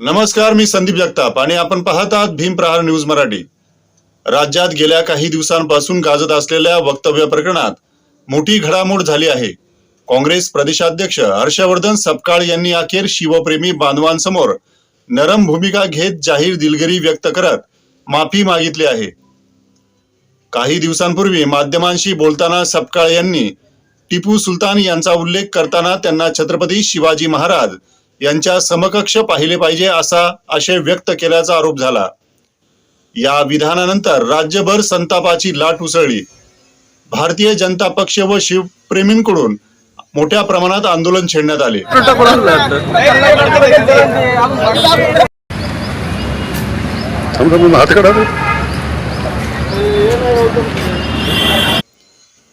नमस्कार, मी संदीप जगताप आणि आपण पाहत आहात भीम प्रहार न्यूज मराठी। राज्यात गेल्या काही दिवसांपासून गाजत असलेल्या वक्तव्य प्रकरणात मोठी घडामोड झाली आहे। काँग्रेस प्रदेशाध्यक्ष हर्षवर्धन सपकाळ यांनी अखेर शिवप्रेमी बांधवांसमोर नरम भूमिका घेत जाहीर दिलगिरी व्यक्त करत माफी मागितली आहे। काही दिवसांपूर्वी माध्यमांशी बोलताना सपकाळ यांनी टिपू सुलतान यांचा उल्लेख करताना त्यांना छत्रपती शिवाजी महाराज यांच्या समकक्ष पाहिले पाहिजे असा आशय व्यक्त केल्याचा आरोप झाला। या विधानानंतर राज्यभर संतापाची लाट उसळली। भारतीय जनता पक्ष व शिवप्रेमींकडून मोठ्या प्रमाणात आंदोलन छेडण्यात आले।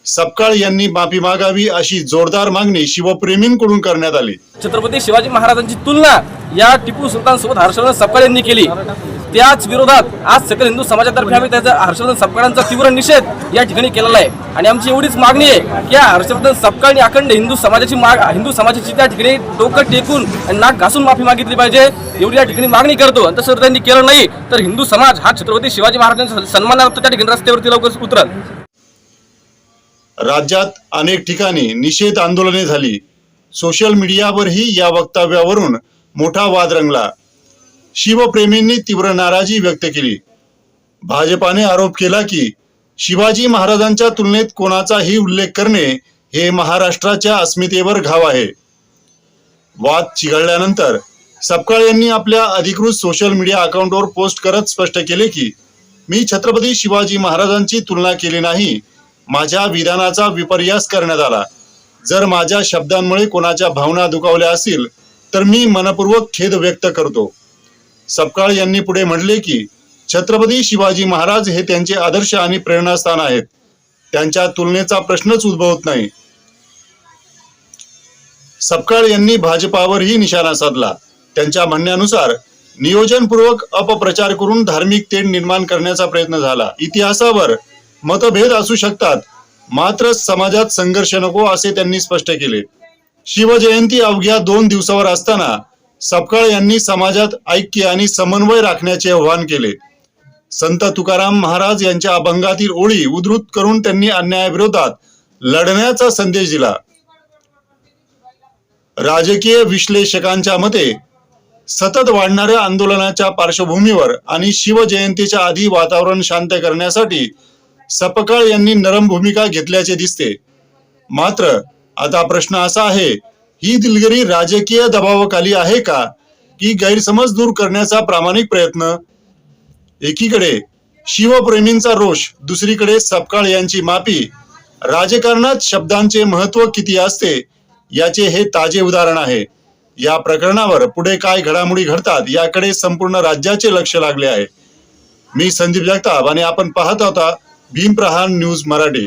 सपकाळ यांनी माफी मागावी अशी जोरदार मागणी शिवप्रेमींकडून करण्यात आली। छत्रपती शिवाजी महाराजांची तुलना या टिपू सुलतान सोबत हर्षवर्धन सपकाळ यांनी केली। त्याच विरोधात आज सकल हिंदू समाजातर्फे आम्ही त्याचा हर्षवर्धन सपकाळांचा तीव्र निषेध या ठिकाणी केलेला आहे आणि आमची एवढीच मागणी आहे की हर्षवर्धन सपकाळनी अखंड हिंदू समाजाची त्या ठिकाणी डोकं टेकून आणि नाक घासून माफी मागितली पाहिजे, एवढी या ठिकाणी मागणी करतो। आणि तसं त्यांनी केलं नाही तर हिंदू समाज हा छत्रपती शिवाजी महाराजांच्या सन्मानार्थ त्या ठिकाणी रस्त्यावरती लवकर उतरल। राज्यात अनेक ठिकाणी निषेध आंदोलने झाली। सोशल मीडियावरही या वक्तव्यावरून मोठा वाद रंगला। शिवप्रेमींनी तीव्र नाराजी व्यक्त केली। भाजपाने आरोप केला की शिवाजी महाराजांच्या तुलनेत कोणाचाही उल्लेख करणे हे महाराष्ट्राच्या अस्मितेवर घाव आहे। वाद चिघळल्यानंतर सपकाळ यांनी आपल्या अधिकृत सोशल मीडिया अकाउंटवर पोस्ट करत स्पष्ट केले की मी छत्रपती शिवाजी महाराजांची तुलना केली नाही, माझ्या विधानाचा विपर्यास करण्यात आला। जर माझ्या शब्दांमुळे कोणाच्या भावना दुखावल्या असतील तर मी मनपूर्वक खेद व्यक्त करतो। सपकाळ यांनी पुढे म्हटले की छत्रपती शिवाजी महाराज हे त्यांचे आदर्श आणि प्रेरणास्थान आहेत, त्यांच्या तुलनेचा प्रश्नच उद्भवत नाही। सपकाळ यांनी भाजपावरही निशाणा साधला। त्यांच्या म्हणण्यानुसार नियोजनपूर्वक अपप्रचार करून धार्मिक तेढ निर्माण करण्याचा प्रयत्न झाला। इतिहासावर मतभेद असू शकतात, मात्र समाजात संघर्ष नको असे त्यांनी स्पष्ट केले। शिवजयंती अवघ्या 2 दिवसावर असताना सपकाळ यांनी समाजात ऐक्य आणि समन्वय राखण्याचे आवाहन केले। संत तुकाराम महाराज यांच्या अभंगातील ओळी उद्धृत करून त्यांनी अन्यायाविरोधात लढण्याचा संदेश दिला। राजकीय विश्लेषकांच्या मते सतत वाढणाऱ्या आंदोलनाच्या पार्श्वभूमीवर आणि शिवजयंतीच्या आधी वातावरण शांत करण्यासाठी सपकाळ यांनी नरम भूमिका घेतल्याचे दिसते। मात्र आता प्रश्न असा आहे, ही दिलगिरी राजकीय दबावाखाली आहे का की गैरसमज दूर करण्याचा प्रामाणिक प्रयत्न? एकीकडे शिवप्रेमींचा रोष, दुसरीकडे सपकाळ यांची माफी। राजकारणात शब्दांचे महत्त्व किती असते याचे हे ताजे उदाहरण आहे। या प्रकरणावर पुढे काय घडामोडी घडतात याकडे संपूर्ण राज्याचे लक्ष लागले आहे। मी संदीप जगताप आणि आपण पाहत होता भीम प्रहार न्यूज मराठी।